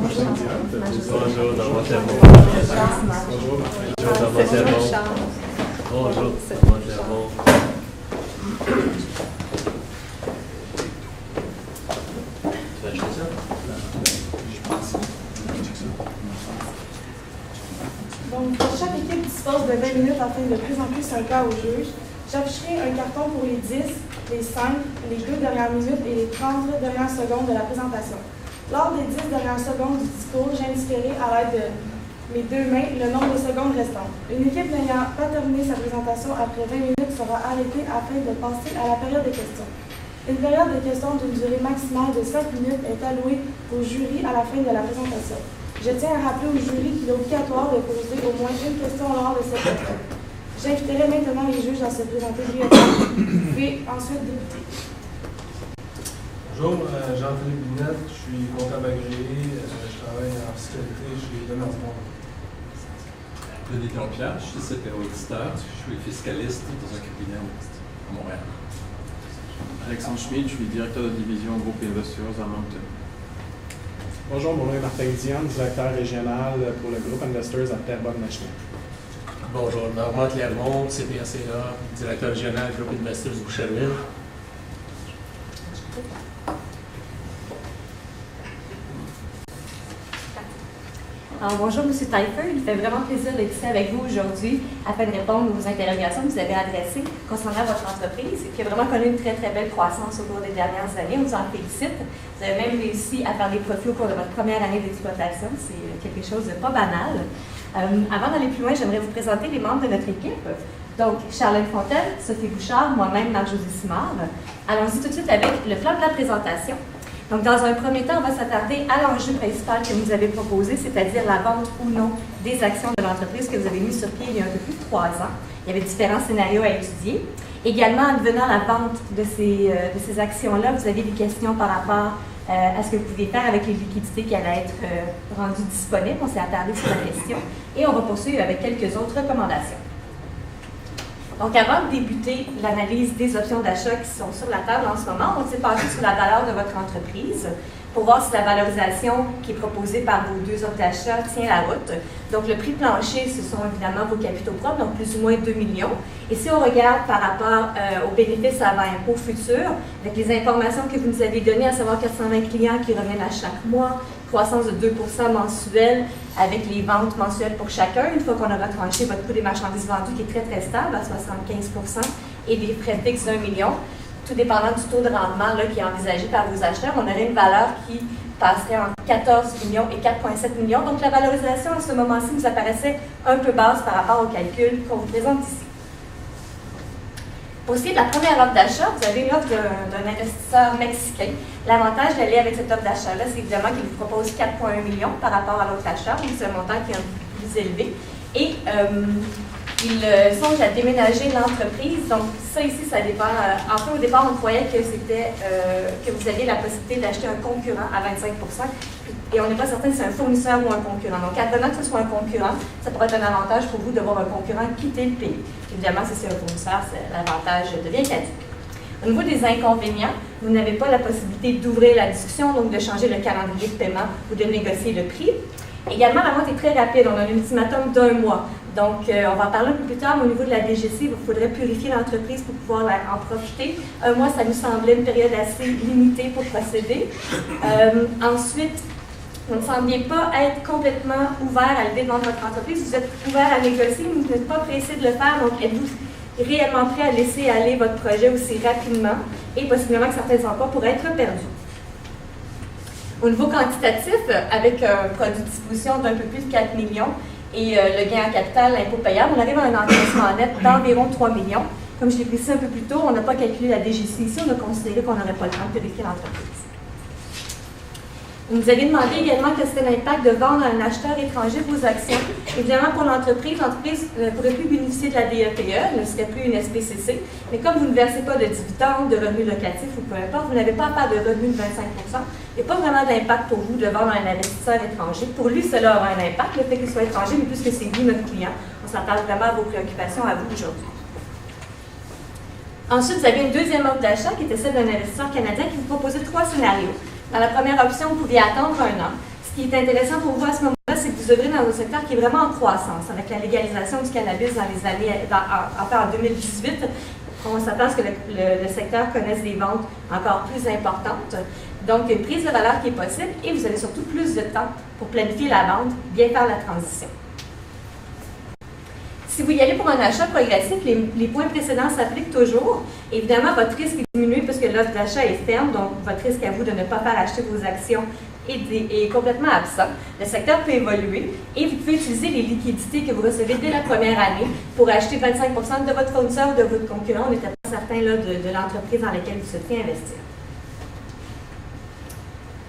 Bonjour, dans votre cerveau. Bonjour, dans votre cerveau. Bonjour, dans votre cerveau. Tu vas acheter ça? Je pense. Donc, chaque équipe dispose de 20 minutes afin de présenter son cas au juge. J'afficherai un carton pour les 10, les 5, les 2 dernières minutes et les 30 dernières secondes de la présentation. Lors des 10 dernières secondes du discours, j'indiquerai à l'aide de mes 2 mains le nombre de secondes restantes. Une équipe n'ayant pas terminé sa présentation après 20 minutes sera arrêtée afin de passer à la période de questions. Une période de questions d'une durée maximale de 5 minutes est allouée au jury à la fin de la présentation. Je tiens à rappeler au jury qu'il est obligatoire de poser au moins une question lors de cette période. J'inviterai maintenant les juges à se présenter brièvement, puis ensuite débuter. Bonjour, Jean-Philippe Binette, je suis comptable agréé, je travaille en fiscalité chez Demersement. Denis Pierre, je suis auditeur, je suis fiscaliste dans un cabinet à Montréal. Alexandre Schmid, je suis directeur de division groupe Investisseurs à Moncton. Bonjour, mon nom est Martin Diane, directeur régional pour le groupe Investors à Terrebonne-Lachine. Bonjour, Normand Clermont, CPACA, directeur régional groupe Investors Boucherville. Alors, bonjour, M. Teifer. Il fait vraiment plaisir d'être ici avec vous aujourd'hui afin de répondre aux interrogations que vous avez adressées concernant votre entreprise qui a vraiment connu une très, très belle croissance au cours des dernières années. On vous en félicite. Vous avez même réussi à faire des profits au cours de votre première année d'exploitation. C'est quelque chose de pas banal. Avant d'aller plus loin, j'aimerais vous présenter les membres de notre équipe. Donc, Charlène Fontaine, Sophie Bouchard, moi-même, Marc-Josée Simard. Allons-y tout de suite avec le plan de la présentation. Donc, dans un premier temps, on va s'attarder à l'enjeu principal que vous avez proposé, c'est-à-dire la vente ou non des actions de l'entreprise que vous avez mis sur pied il y a un peu plus de 3 ans. Il y avait différents scénarios à étudier. Également, en devenant la vente de ces actions-là, vous avez des questions par rapport à ce que vous pouviez faire avec les liquidités qui allaient être rendues disponibles. On s'est attardé sur la question. Et on va poursuivre avec quelques autres recommandations. Donc, avant de débuter l'analyse des options d'achat qui sont sur la table en ce moment, on s'est penché sur la valeur de votre entreprise pour voir si la valorisation qui est proposée par vos 2 offres d'achat tient la route. Donc, le prix plancher, ce sont évidemment vos capitaux propres, donc plus ou moins 2 millions. Et si on regarde par rapport aux bénéfices avant impôt futurs, avec les informations que vous nous avez données, à savoir 420 clients qui reviennent à chaque mois, croissance de 2 mensuelle avec les ventes mensuelles pour chacun, une fois qu'on aura tranché votre coût des marchandises vendues qui est très, très stable à 75 et des frais fixes d'1 million, tout dépendant du taux de rendement là, qui est envisagé par vos acheteurs, on aurait une valeur qui passerait entre 14 millions et 4,7 millions. Donc, la valorisation à ce moment-ci nous apparaissait un peu basse par rapport au calcul qu'on vous présente ici. Pour ce qui est de la première offre d'achat, vous avez une offre d'un investisseur mexicain. L'avantage d'aller avec cette offre d'achat-là, c'est évidemment qu'il vous propose 4,1 millions par rapport à l'autre achat, donc c'est un montant qui est un peu plus élevé. Et il songe à déménager l'entreprise. Donc, ça ici, ça dépend. Enfin, au départ, on croyait que que vous aviez la possibilité d'acheter un concurrent à 25 et on n'est pas certain si c'est un fournisseur ou un concurrent. Donc, advenant que ce soit un concurrent, ça pourrait être un avantage pour vous de voir un concurrent quitter le pays. Évidemment, si c'est un fournisseur, l'avantage devient caduc. Au niveau des inconvénients, vous n'avez pas la possibilité d'ouvrir la discussion, donc de changer le calendrier de paiement ou de négocier le prix. Également, la vente est très rapide. On a un ultimatum d'1 mois. Donc, on va en parler un peu plus tard, mais au niveau de la DGC, il faudrait purifier l'entreprise pour pouvoir en profiter. 1 mois, ça nous semblait une période assez limitée pour procéder. Ensuite, vous ne sembliez pas être complètement ouvert à l'idée de vendre votre entreprise. Vous êtes ouvert à négocier, mais vous n'êtes pas pressé de le faire. Donc, êtes-vous réellement prêt à laisser aller votre projet aussi rapidement et possiblement que certains emplois pourraient être perdus? Au niveau quantitatif, avec un produit de disposition d'un peu plus de 4 millions et le gain en capital, l'impôt payable, on arrive à un encaissement net d'environ 3 millions. Comme je l'ai précisé un peu plus tôt, on n'a pas calculé la DGC ici, on a considéré qu'on n'aurait pas le temps de vérifier l'entreprise. Vous nous avez demandé également quel serait l'impact de vendre à un acheteur étranger vos actions. Évidemment, pour l'entreprise ne pourrait plus bénéficier de la DEPE, ne serait plus une SPCC, mais comme vous ne versez pas de dividendes, de revenus locatifs ou peu importe, vous n'avez pas à faire de revenus de 25 il n'y a pas vraiment d'impact pour vous de vendre à un investisseur étranger. Pour lui, cela aura un impact, le fait qu'il soit étranger, mais puisque c'est vous notre client, on s'attelle vraiment à vos préoccupations à vous aujourd'hui. Ensuite, vous avez une deuxième offre d'achat qui était celle d'un investisseur canadien qui vous proposait 3 scénarios. Dans la première option, vous pouviez attendre 1 an, ce qui est intéressant pour vous à ce moment-là, c'est que vous œuvrez dans un secteur qui est vraiment en croissance. Avec la légalisation du cannabis dans les années, en 2018, on s'attend à ce que le secteur connaisse des ventes encore plus importantes. Donc, une prise de valeur qui est possible et vous avez surtout plus de temps pour planifier la vente, bien faire la transition. Si vous y allez pour un achat progressif, les points précédents s'appliquent toujours. Évidemment, votre risque est diminué puisque l'offre d'achat est ferme, donc votre risque à vous de ne pas faire acheter vos actions est complètement absent. Le secteur peut évoluer et vous pouvez utiliser les liquidités que vous recevez dès la première année pour acheter 25% de votre fournisseur ou de votre concurrent. On n'était pas certain là, de l'entreprise dans laquelle vous souhaitez investir.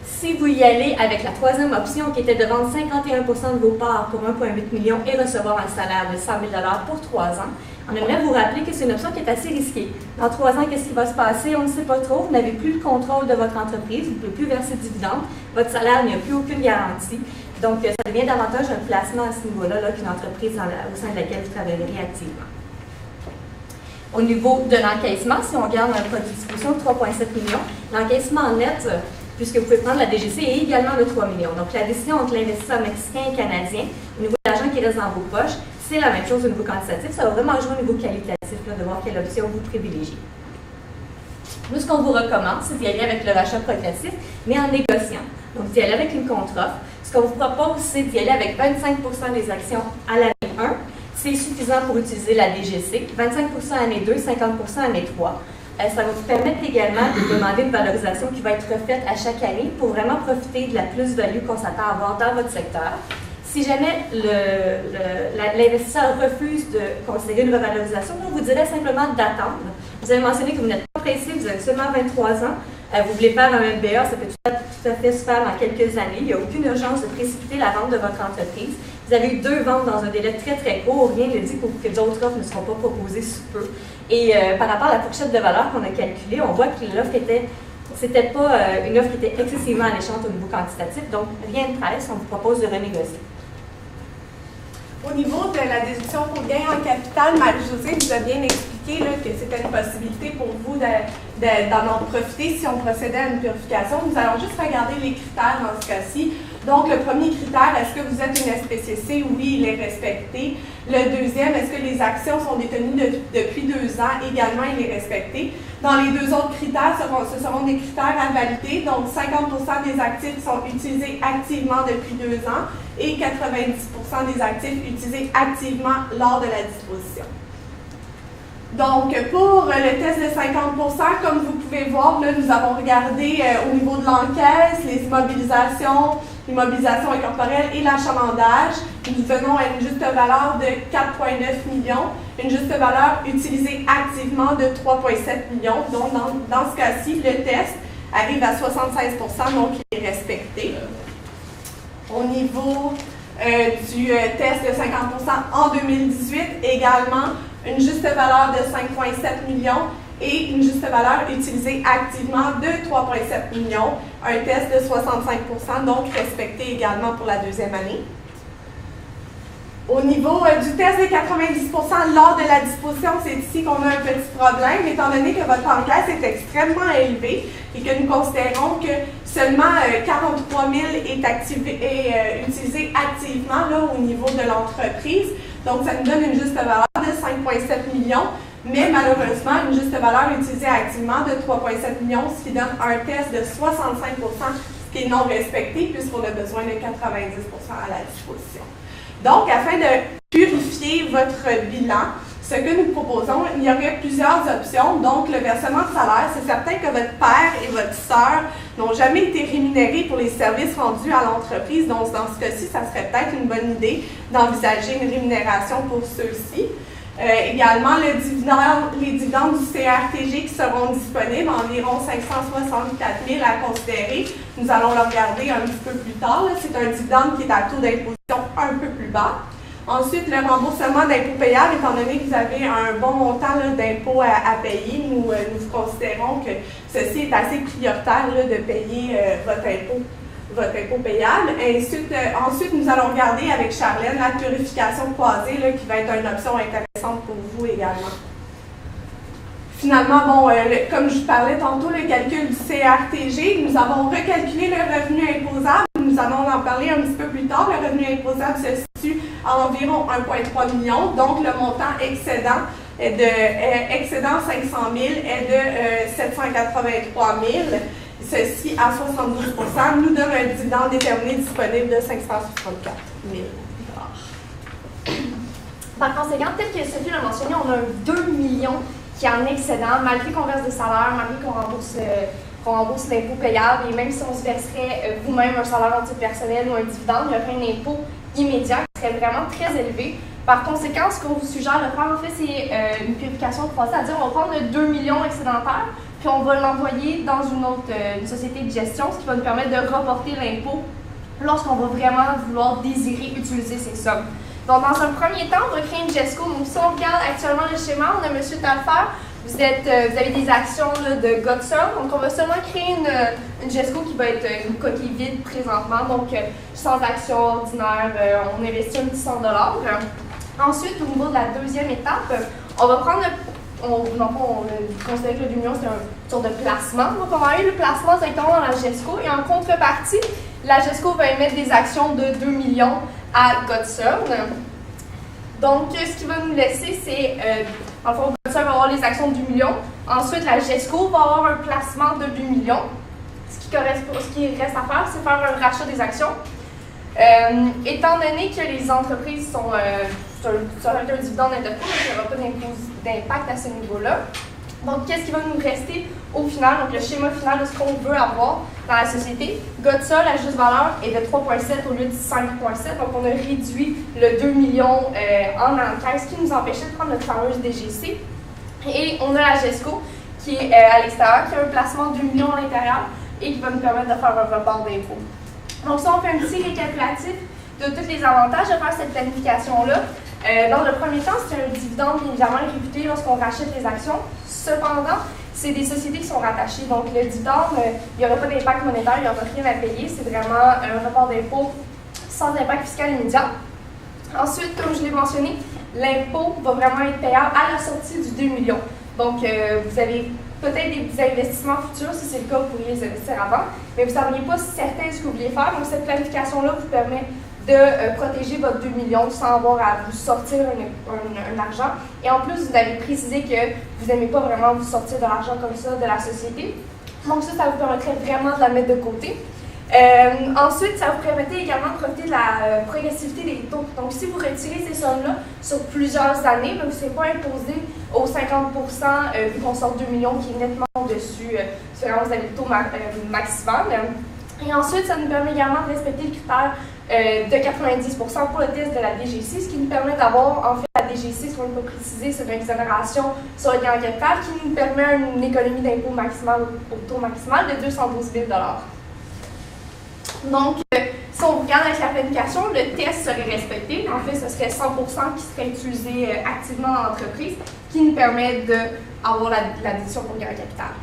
Si vous y allez avec la troisième option qui était de vendre 51% de vos parts pour 1,8 million et recevoir un salaire de 100 000 $ pour 3 ans, on aimerait vous rappeler que c'est une option qui est assez risquée. Dans 3 ans, qu'est-ce qui va se passer? On ne sait pas trop. Vous n'avez plus le contrôle de votre entreprise, vous ne pouvez plus verser de dividendes, votre salaire n'y a plus aucune garantie. Donc, ça devient davantage un placement à ce niveau-là qu'une entreprise au sein de laquelle vous travaillerez activement. Au niveau de l'encaissement, si on regarde un produit de distribution de 3,7 millions, l'encaissement net, puisque vous pouvez prendre la DGC, est également de 3 millions. Donc, la décision entre l'investisseur mexicain et canadien, au niveau de l'argent qui reste dans vos poches, c'est la même chose au niveau quantitatif. Ça va vraiment jouer au niveau qualitatif, de voir quelle option vous privilégiez. Nous, ce qu'on vous recommande, c'est d'y aller avec le rachat progressif, mais en négociant. Donc, d'y aller avec une contre-offre. Ce qu'on vous propose, c'est d'y aller avec 25% des actions à l'année 1. C'est suffisant pour utiliser la DGC. 25% année 2, 50% année 3. Ça va vous permettre également de demander une valorisation qui va être refaite à chaque année pour vraiment profiter de la plus-value qu'on s'attend à avoir dans votre secteur. Si jamais l'investisseur refuse de considérer une revalorisation, on vous dirait simplement d'attendre. Vous avez mentionné que vous n'êtes pas pressé, vous avez seulement 23 ans, vous voulez faire un MBA, ça peut tout à fait se faire dans quelques années. Il n'y a aucune urgence de précipiter la vente de votre entreprise. Vous avez eu 2 ventes dans un délai très très court, rien ne dit que d'autres offres ne seront pas proposées sous peu. Et par rapport à la fourchette de valeur qu'on a calculée, on voit que l'offre c'était pas une offre qui était excessivement alléchante au niveau quantitatif, donc rien de presse, on vous propose de renégocier. Au niveau de la déduction pour gain en capital, Marie-Josée vous a bien expliqué là, que c'était une possibilité pour vous d'en profiter si on procédait à une purification. Nous allons juste regarder les critères dans ce cas-ci. Donc, le premier critère, est-ce que vous êtes une SPCC? Oui, il est respecté. Le deuxième, est-ce que les actions sont détenues depuis 2 ans? Également, il est respecté. Dans les 2 autres critères, ce seront des critères à valider. Donc, 50% des actifs sont utilisés activement depuis 2 ans et 90% des actifs utilisés activement lors de la disposition. Donc, pour le test de 50%, comme vous pouvez voir, là, nous avons regardé au niveau de l'encaisse, les immobilisations, l'immobilisation incorporelle et l'achalandage. Nous venons à une juste valeur de 4,9 millions, une juste valeur utilisée activement de 3,7 millions. Donc, dans ce cas-ci, le test arrive à 76%, donc il est respecté. Au niveau du test de 50% en 2018, également, une juste valeur de 5,7 millions et une juste valeur utilisée activement de 3,7 millions. Un test de 65%, donc respecté également pour la 2e année. Au niveau du test de 90% lors de la disposition, c'est ici qu'on a un petit problème, étant donné que votre encaisse est extrêmement élevée et que nous considérons que seulement 43 000 est utilisé activement là, au niveau de l'entreprise. Donc, ça nous donne une juste valeur de 5,7 millions, mais malheureusement, une juste valeur utilisée activement de 3,7 millions, ce qui donne un test de 65%, ce qui est non respecté puisqu'on a besoin de 90% à la disposition. Donc, afin de purifier votre bilan, ce que nous proposons, il y aurait plusieurs options. Donc, le versement de salaire, c'est certain que votre père et votre sœur n'ont jamais été rémunérés pour les services rendus à l'entreprise. Donc, dans ce cas-ci, ça serait peut-être une bonne idée d'envisager une rémunération pour ceux-ci. Également, les dividendes du CRTG qui seront disponibles, environ 564 000 à considérer. Nous allons le regarder un petit peu plus tard. C'est un dividende qui est à taux d'imposition un peu plus bas. Ensuite, le remboursement d'impôts payables, étant donné que vous avez un bon montant d'impôts à payer, nous considérons que ceci est assez prioritaire de payer votre impôt payable. Ensuite, nous allons regarder avec Charlène la purification croisée qui va être une option intéressante pour vous également. Finalement, bon, comme je parlais tantôt, le calcul du CRTG, nous avons recalculé le revenu imposable. Nous allons parler un petit peu plus tard. Le revenu imposable se situe à environ 1,3 million, donc le montant excédent 500 000 est de 783 000. Ceci à 72 nous donne un dividende déterminé disponible de 564 000 $. Par conséquent, tel que Sophie l'a mentionné, on a un 2 millions qui est en excédent, malgré qu'on verse des salaires, malgré qu'on rembourse l'impôt payable, et même si on se verserait vous-même un salaire en titre personnel ou un dividende, il y aurait un impôt immédiat qui serait vraiment très élevé. Par conséquent, ce qu'on vous suggère de faire, en fait, c'est une purification croisée, c'est-à-dire on va prendre le 2 millions excédentaire, puis on va l'envoyer dans une société de gestion, ce qui va nous permettre de reporter l'impôt lorsqu'on va vraiment vouloir désirer utiliser ces sommes. Donc, dans un premier temps, on va créer une GESCO. Donc, si on regarde actuellement le schéma, on a M. Talfer, vous avez des actions là, de Godson. Donc, on va seulement créer une GESCO qui va être une coquille vide présentement. Donc, sans action ordinaire, on investit un petit 100 $. Ensuite, au niveau de la deuxième étape, on va prendre on considère que le 2 millions, c'est une sorte de placement. Donc, on va aller le placement directement dans la GESCO et en contrepartie, la GESCO va émettre des actions de 2 millions à Godson. Donc, ce qui va nous laisser, c'est, en fond, Godson va avoir les actions de 2 millions. Ensuite, la GESCO va avoir un placement de 2 millions. Ce qui reste à faire, c'est faire un rachat des actions. Étant donné que les entreprises sont sur un dividende interco, donc il n'y aura pas d'impact à ce niveau-là. Donc, qu'est-ce qui va nous rester au final? Donc, le schéma final de ce qu'on veut avoir dans la société. GOTSA, la juste valeur, est de 3,7 au lieu de 5,7. Donc, on a réduit le 2 millions en encaisse, ce qui nous empêchait de prendre notre fameuse DGC. Et on a la GESCO, qui est à l'extérieur, qui a un placement de 2 millions à l'intérieur et qui va nous permettre de faire un report d'impôt. Donc, ça, on fait un petit récapitulatif de tous les avantages de faire cette planification-là. Dans le premier temps, c'est un dividende bien évidemment réputé lorsqu'on rachète les actions. Cependant, c'est des sociétés qui sont rattachées. Donc, le dividende, il n'y aura pas d'impact monétaire, il n'y aura rien à payer. C'est vraiment un report d'impôt sans impact fiscal immédiat. Ensuite, comme je l'ai mentionné, l'impôt va vraiment être payable à la sortie du 2 millions. Donc, vous avez peut-être des petits investissements futurs, si c'est le cas, vous pourriez les investir avant, mais vous ne seriez pas certain de ce que vous vouliez faire. Donc, cette planification-là vous permet de protéger votre 2 millions sans avoir à vous sortir un argent. Et en plus, vous avez précisé que vous n'aimez pas vraiment vous sortir de l'argent comme ça de la société. Donc ça vous permettrait vraiment de la mettre de côté. Ensuite, ça vous permettrait également de profiter de la progressivité des taux. Donc, si vous retirez ces sommes-là sur plusieurs années, vous ne serez pas imposé aux 50% vu qu'on sort 2 millions qui est nettement au-dessus vous avez le taux maximal. Et ensuite, ça nous permet également de respecter le critère de 90% pour le test de la DGC, ce qui nous permet d'avoir, en fait, la DGC, ce qu'on peut préciser, c'est une exonération sur le gain en capital qui nous permet une économie d'impôt maximale au taux maximal de 212 000 $. Donc, si on regarde avec la planification, le test serait respecté. En fait, ce serait 100% qui serait utilisé activement dans l'entreprise, qui nous permet d'avoir la déduction pour le gain en capital.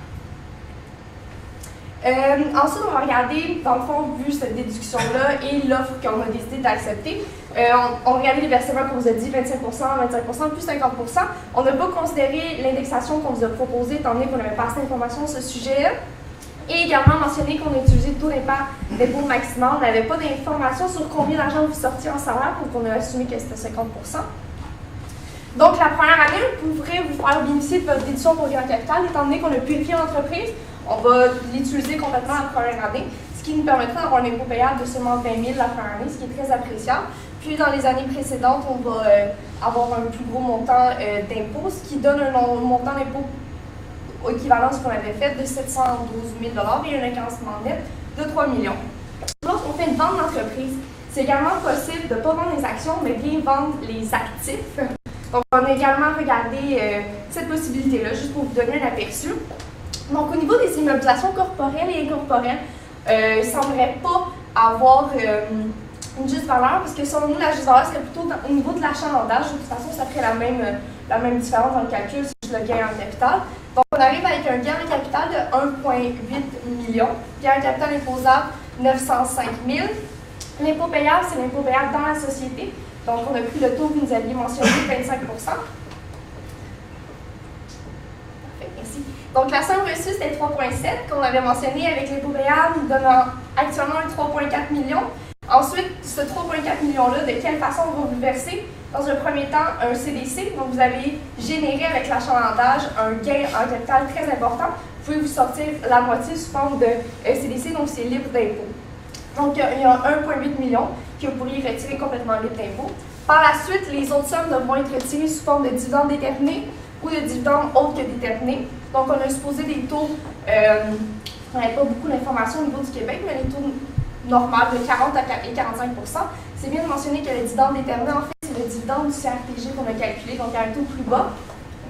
Ensuite, on va regarder, dans le fond, vu cette déduction-là et l'offre qu'on a décidé d'accepter, on regardait les versements qu'on vous a dit, 25%, 25%, plus 50%. On n'a pas considéré l'indexation qu'on vous a proposée, étant donné qu'on n'avait pas assez d'informations sur ce sujet-là. Et également mentionné qu'on a utilisé le taux d'impôt maximal. On n'avait pas d'informations sur combien d'argent vous sortiez en salaire, donc on a assumé que c'était 50%. Donc, la première année, vous pourrez vous faire bénéficier de votre déduction pour le gain en capital, étant donné qu'on a purifié l'entreprise. On va l'utiliser complètement la première année, ce qui nous permettra d'avoir un impôt payable de seulement 20 000 la première année, ce qui est très appréciable. Puis dans les années précédentes, on va avoir un plus gros montant d'impôt, ce qui donne un montant d'impôt équivalent à ce qu'on avait fait de 712 000 $ et un encaissement net de 3 millions. Lorsqu'on fait une vente d'entreprise, c'est également possible de ne pas vendre les actions, mais bien vendre les actifs. Donc, on a également regardé cette possibilité-là, juste pour vous donner un aperçu. Donc, au niveau des immobilisations corporelles et incorporelles, il ne semblerait pas avoir une juste valeur, parce que selon nous, la juste valeur serait plutôt au niveau de l'achalandage. De toute façon, ça ferait la même différence dans le calcul, c'est juste le gain en capital. Donc, on arrive avec un gain en capital de 1,8 million. Gain en capital imposable, 905 000. L'impôt payable, c'est l'impôt payable dans la société. Donc, on a pris le taux que vous nous aviez mentionné, 25 %. Donc, la somme reçue, c'était 3,7 qu'on avait mentionné avec l'impôt payable, nous donnant actuellement un 3,4 millions. Ensuite, ce 3,4 millions-là, de quelle façon on va vous le verser? Dans un premier temps, un CDC, donc vous allez générer avec l'achalandage un gain en capital très important. Vous pouvez vous sortir la moitié sous forme de CDC, donc c'est libre d'impôt. Donc il y a 1,8 million que vous pourriez retirer complètement libre d'impôt. Par la suite, les autres sommes devront être retirées sous forme de dividendes déterminés ou de dividendes autres que déterminés. Donc on a supposé des taux, on n'avait pas beaucoup d'informations au niveau du Québec, mais les taux normaux de 40 et 45 %. C'est bien de mentionner que le dividende déterminé, en fait, c'est le dividende du CRTG qu'on a calculé, donc à un taux plus bas.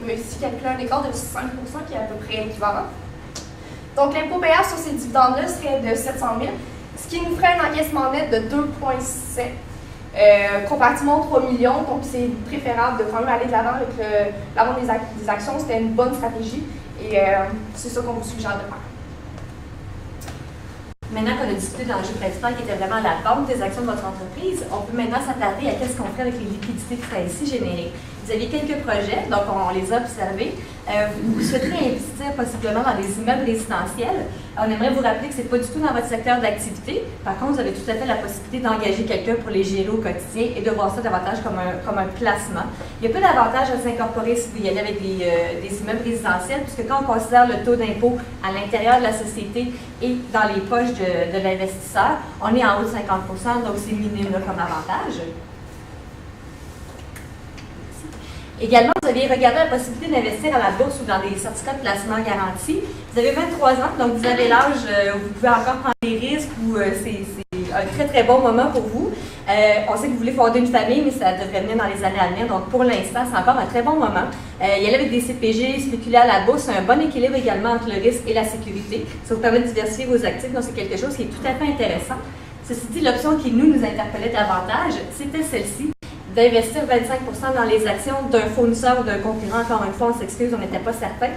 On a ici calculé un écart de 5 % qui est à peu près équivalent. Donc l'impôt payable sur ces dividendes-là serait de 700 000, ce qui nous ferait un encaissement net de 2,7 comparativement aux 3 millions. Donc c'est préférable de quand même aller de l'avant avec la vente des actions. C'était une bonne stratégie et c'est ça qu'on vous suggère de faire. Maintenant qu'on a discuté de l'enjeu principal qui était vraiment la vente des actions de votre entreprise, on peut maintenant s'attarder à qu'est-ce qu'on fait avec les liquidités qui seraient ici générées. Vous aviez quelques projets, donc on les a observés. Vous souhaiteriez investir possiblement dans des immeubles résidentiels. On aimerait vous rappeler que ce n'est pas du tout dans votre secteur d'activité. Par contre, vous avez tout à fait la possibilité d'engager quelqu'un pour les gérer au quotidien et de voir ça davantage comme un placement. Il y a peu d'avantages à s'incorporer si vous y allez avec des immeubles résidentiels, puisque quand on considère le taux d'impôt à l'intérieur de la société et dans les poches de l'investisseur, on est en haut de 50 %, donc c'est minime là, comme avantage. Également, vous aviez regardé la possibilité d'investir à la bourse ou dans des certificats de placement garantis. Vous avez 23 ans, donc vous avez l'âge où vous pouvez encore prendre des risques, où c'est un très très bon moment pour vous. On sait que vous voulez fonder une famille, mais ça devrait venir dans les années à venir, donc pour l'instant, c'est encore un très bon moment. Y aller avec des CPG, spéculer à la bourse, c'est un bon équilibre également entre le risque et la sécurité. Ça vous permet de diversifier vos actifs, donc c'est quelque chose qui est tout à fait intéressant. Ceci dit, l'option qui nous interpellait davantage, c'était celle-ci, d'investir 25 % dans les actions d'un fournisseur ou d'un concurrent. Encore une fois, on s'excuse, on n'était pas certain.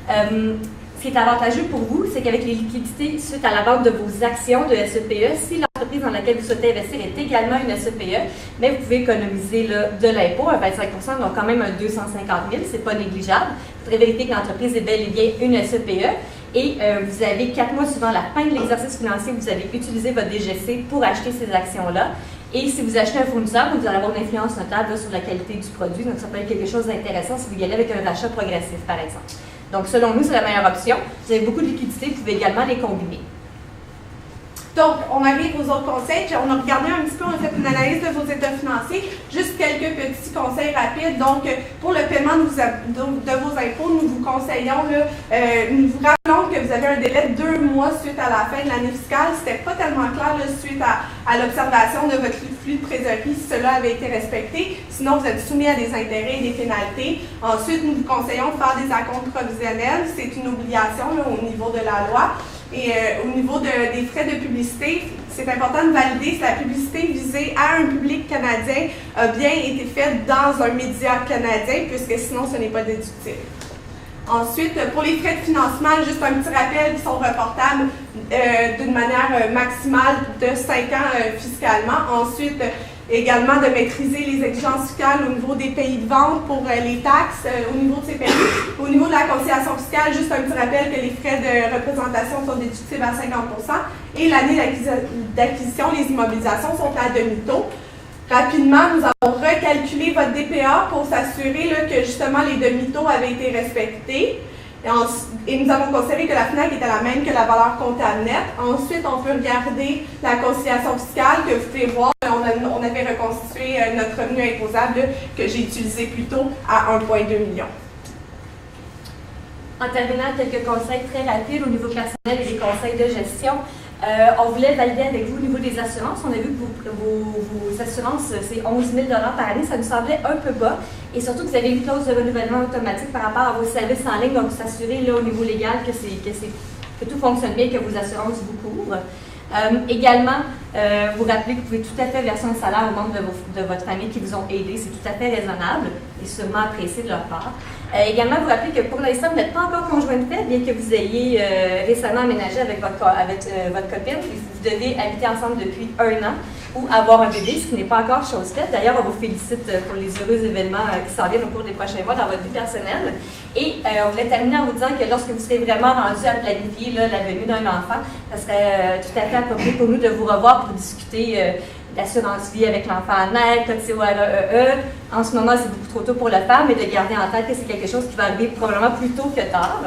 Ce qui est avantageux pour vous, c'est qu'avec les liquidités suite à la vente de vos actions de SEPE, si l'entreprise dans laquelle vous souhaitez investir est également une SEPE, mais vous pouvez économiser là, de l'impôt à 25 %, donc quand même un 250 000, c'est pas négligeable. Vous devez vérifier que l'entreprise est bel et bien une SEPE. Et vous avez 4 mois suivant la fin de l'exercice financier, vous allez utiliser votre DGC pour acheter ces actions-là. Et si vous achetez un fournisseur, vous allez avoir une influence notable là, sur la qualité du produit. Donc, ça peut être quelque chose d'intéressant si vous y allez avec un rachat progressif, par exemple. Donc, selon nous, c'est la meilleure option. Vous avez beaucoup de liquidités, vous pouvez également les combiner. Donc, on arrive aux autres conseils. On a regardé un petit peu, on a fait une analyse de vos états financiers. Juste quelques petits conseils rapides. Donc, pour le paiement de vos impôts, nous vous conseillons, nous vous rappelons que vous avez un délai de 2 mois suite à la fin de l'année fiscale. C'était pas tellement clair là, suite à l'observation de votre flux de trésorerie, si cela avait été respecté. Sinon, vous êtes soumis à des intérêts et des pénalités. Ensuite, nous vous conseillons de faire des acomptes provisionnels. C'est une obligation là, au niveau de la loi. Et au niveau des frais de publicité, c'est important de valider si la publicité visée à un public canadien a bien été faite dans un média canadien, puisque sinon ce n'est pas déductible. Ensuite, pour les frais de financement, juste un petit rappel qui sont reportables d'une manière maximale de 5 ans fiscalement. Ensuite, également de maîtriser les exigences fiscales au niveau des pays de vente pour les taxes, au niveau de ces pays. Au niveau de la conciliation fiscale, juste un petit rappel que les frais de représentation sont déductibles à 50 % et l'année d'acquisition, les immobilisations sont à demi-taux. Rapidement, nous avons recalculé votre DPA pour s'assurer que justement les demi-taux avaient été respectés. Et nous avons considéré que la FNAC était la même que la valeur comptable nette. Ensuite, on peut regarder la conciliation fiscale que vous pouvez voir. On avait reconstitué notre revenu imposable que j'ai utilisé plus tôt à 1,2 million. En terminant, quelques conseils très rapides au niveau personnel et des conseils de gestion. On voulait valider avec vous au niveau des assurances. On a vu que vos assurances, c'est 11 000 par année. Ça nous semblait un peu bas. Et surtout, vous avez une clause de renouvellement automatique par rapport à vos services en ligne. Donc, vous s'assurez au niveau légal que tout fonctionne bien, que vos assurances vous couvrent. Également, vous rappelez que vous pouvez tout à fait verser un salaire aux membres de votre famille qui vous ont aidé. C'est tout à fait raisonnable et sûrement apprécié de leur part. Également, vous rappelez que pour l'instant, vous n'êtes pas encore conjoint de fait, bien que vous ayez récemment aménagé avec votre copine. Vous devez habiter ensemble depuis 1 an ou avoir un bébé, ce qui n'est pas encore chose faite. D'ailleurs, on vous félicite pour les heureux événements qui s'en viennent au cours des prochains mois dans votre vie personnelle. Et on voulait terminer en vous disant que lorsque vous serez vraiment rendu à planifier la venue d'un enfant, ça serait tout à fait approprié pour nous de vous revoir pour discuter l'assurance vie avec l'enfant à naître, code CORE. En ce moment, c'est beaucoup trop tôt pour le faire, mais de garder en tête que c'est quelque chose qui va arriver probablement plus tôt que tard.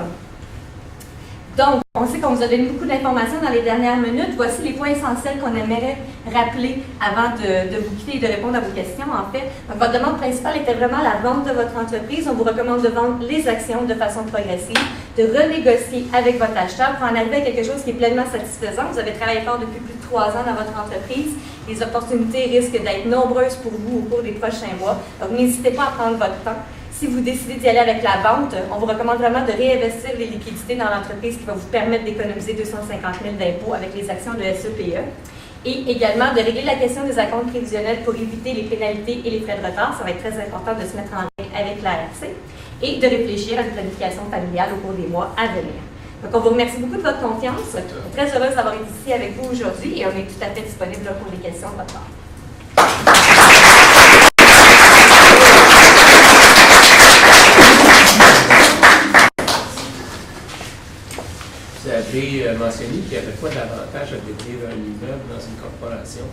Donc, on sait qu'on vous a donné beaucoup d'informations dans les dernières minutes. Voici les points essentiels qu'on aimerait rappeler avant de vous quitter et de répondre à vos questions, en fait. Donc, votre demande principale était vraiment la vente de votre entreprise. On vous recommande de vendre les actions de façon progressive, de renégocier avec votre acheteur pour en arriver à quelque chose qui est pleinement satisfaisant. Vous avez travaillé fort depuis plus de 3 ans dans votre entreprise. Les opportunités risquent d'être nombreuses pour vous au cours des prochains mois. Donc, n'hésitez pas à prendre votre temps. Si vous décidez d'y aller avec la vente, on vous recommande vraiment de réinvestir les liquidités dans l'entreprise qui va vous permettre d'économiser 250 000 d'impôts avec les actions de SEPE. Et également de régler la question des acomptes prévisionnels pour éviter les pénalités et les frais de retard. Ça va être très important de se mettre en lien avec l'ARC et de réfléchir à une planification familiale au cours des mois à venir. Donc, on vous remercie beaucoup de votre confiance. Je suis très heureuse d'avoir été ici avec vous aujourd'hui et on est tout à fait disponible pour les questions de votre part. Vous avez mentionné qu'il y avait pas d'avantage à détenir un immeuble dans une corporation,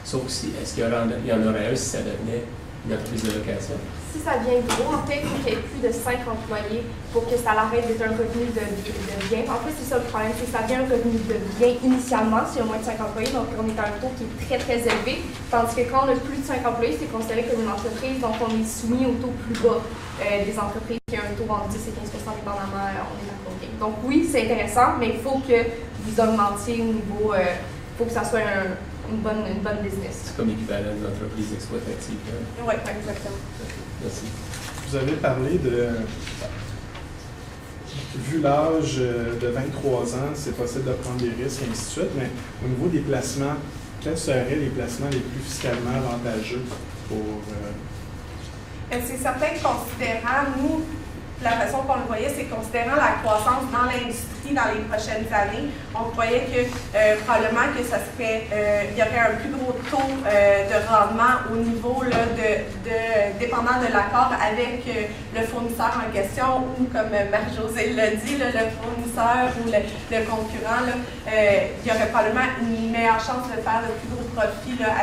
sauf si, est-ce qu'il y en aurait un si ça devenait une entreprise de location? Si ça devient gros, en fait, il faut qu'il y ait plus de 5 employés pour que ça arrête d'être un revenu de bien. En fait, c'est ça le problème, c'est que ça devient un revenu de bien initialement s'il y a moins de 5 employés, donc on est à un taux qui est très, très élevé. Tandis que quand on a plus de 5 employés, c'est considéré comme une entreprise, donc on est soumis au taux plus bas des entreprises qui ont un taux entre 10 et 15 dépendamment, on est à combien. Donc oui, c'est intéressant, mais il faut que vous augmentiez au niveau, il faut que ça soit une bonne business. C'est comme l'équivalent d'une entreprise exploitative. Oui, exactement. Merci. Vous avez parlé de... Vu l'âge de 23 ans, c'est possible de prendre des risques, et ainsi de suite, mais au niveau des placements, quels seraient les placements les plus fiscalement avantageux pour... C'est certain que considérant, nous, la façon qu'on le voyait, c'est considérant la croissance dans l'industrie dans les prochaines années, on croyait que probablement que ça serait, il y aurait un plus gros taux de rendement au niveau là, dépendant de l'accord avec le fournisseur en question ou, comme Marie-Josée l'a dit, là, le fournisseur ou le concurrent, là, il y aurait probablement une meilleure chance de faire de plus gros profit là,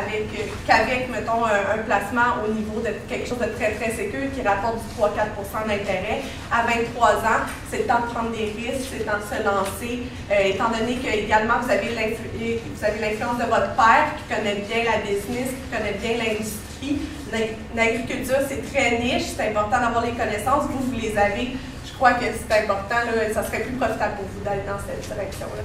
qu'avec, mettons, un placement au niveau de quelque chose de très, très sécure qui rapporte du 3-4 % d'intérêt. À 23 ans, c'est le temps de prendre des risques, c'est le temps de se lancer, étant donné que également vous avez l'influence de votre père qui connaît bien la business, qui connaît bien l'industrie. L'agriculture, c'est très niche, c'est important d'avoir les connaissances. Vous les avez. Je crois que c'est important, là, ça serait plus profitable pour vous d'aller dans cette direction-là.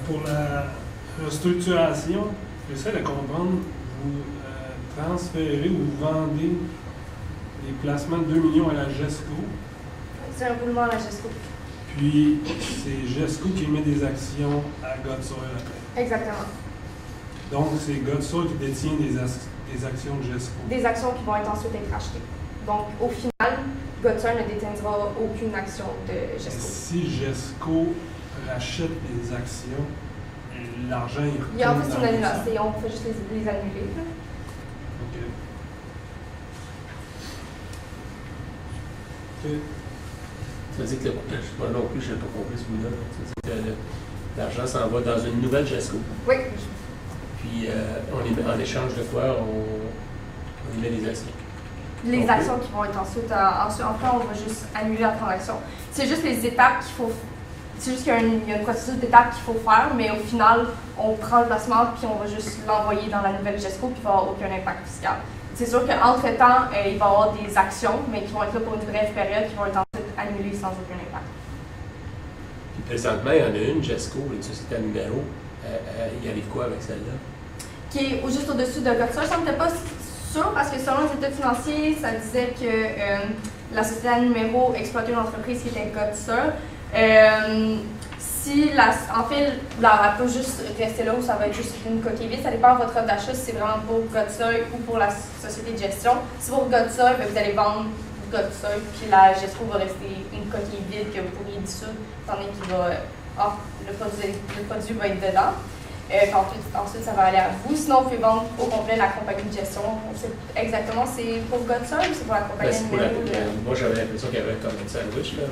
Pour la restructuration, j'essaie de comprendre, vous transférez ou vous vendez les placements de 2 millions à la GESCO. C'est un roulement à la GESCO. Puis, c'est GESCO qui émet des actions à Godsoil après. Exactement. Donc, c'est Godsoil qui détient des actions de GESCO. Des actions qui vont être ensuite être achetées. Donc, au final, Godsoil ne détiendra aucune action de GESCO. Si GESCO rachète les actions, l'argent il retourne. Il y a en fait dans une les annulation, on fait juste les annuler. Là. OK. Ça veut dire que moi non plus, je n'ai pas compris ce bout-là. Ça veut dire que l'argent s'en va dans une nouvelle GESCO. Oui. Puis en échange de quoi on y met des actions. Les actions qui vont être ensuite, enfin, on va juste annuler la transaction. C'est juste les étapes qu'il faut. C'est juste qu'il y a une processus d'étapes qu'il faut faire, mais au final, on prend le placement puis on va juste l'envoyer dans la nouvelle GESCO puis il ne va avoir aucun impact fiscal. C'est sûr qu'entre-temps, il va y avoir des actions, mais qui vont être là pour une brève période, qui vont être ensuite annulées sans aucun impact. Puis présentement, il y en a une, GESCO, une société à numéro. Il arrive quoi avec celle-là? Qui est juste au-dessus de Godsoil. Ça n'était pas sûr parce que selon les états financiers, ça disait que la société à numéro exploitait une entreprise qui était Godsoil. En fait, elle peut juste rester là où ça va être juste une coquille vide. Ça dépend de votre offre d'achat si c'est vraiment pour Godsoil ou pour la société de gestion. Si pour Godsoil, vous allez vendre Godsoil, puis la GESCO va rester une coquille vide que vous pourriez dissoudre, étant donné que le produit va être dedans. Ensuite, ça va aller à vous. Sinon, vous pouvez vendre au complet la compagnie de gestion. C'est exactement, c'est pour Godson ou c'est pour la compagnie C'est pour la de Moi, j'avais l'impression qu'il y avait comme un sandwich, là.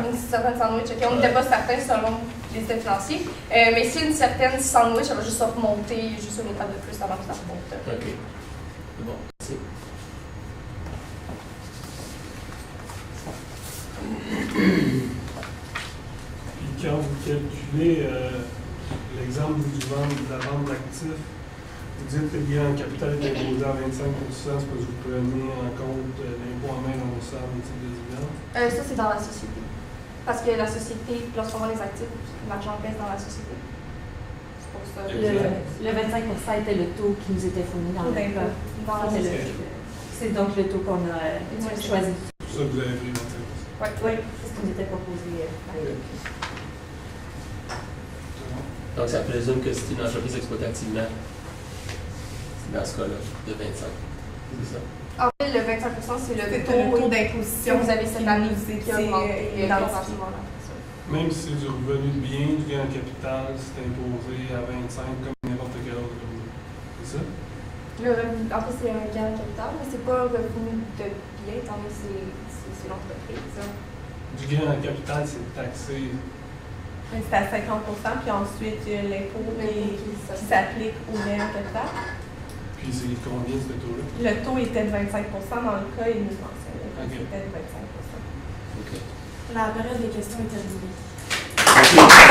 une certaine sandwich. OK, on n'était pas certain selon les états financiers. Mais si une certaine sandwich, elle va juste remonter juste une étape de plus avant que ça remonte. OK. C'est bon. Merci. Puis quand vous calculez l'exemple de la vente d'actifs, vous dites que le gain en capital est imposé à 25 c'est parce que vous prenez en compte l'impôt en main remboursable au titre de dividende? Ça, c'est dans la société. Parce que la société, lorsqu'on vend les actifs, l'argent pèse dans la société. C'est pour ça. Le 25 était le taux qui nous était fourni dans l'impôt. C'est donc le taux qu'on a choisi. C'est pour ça que vous avez pris 25 Oui, c'est ce qui nous était proposé. Donc, ça présume que c'est une entreprise exploitée activement, dans ce cas-là, de 25. C'est ça? En fait, le 25 c'est le taux taux d'imposition que vous avez cette année qui qui a augmenté identifié. Même si c'est du revenu de bien, du gain en capital, c'est imposé à 25 comme n'importe quel autre revenu. C'est ça? Le revenu, en fait, c'est un gain en capital, mais c'est pas un revenu de bien, étant donné que c'est l'entreprise. Du gain en capital, c'est taxé. C'est à 50 puis ensuite, il y a l'impôt qui s'applique au gain en capital. Puis c'est combien ce taux-là? Le taux était de 25 dans le cas, il nous mentionnait que Ok. c'était de 25 OK. La période des questions est terminée. Merci.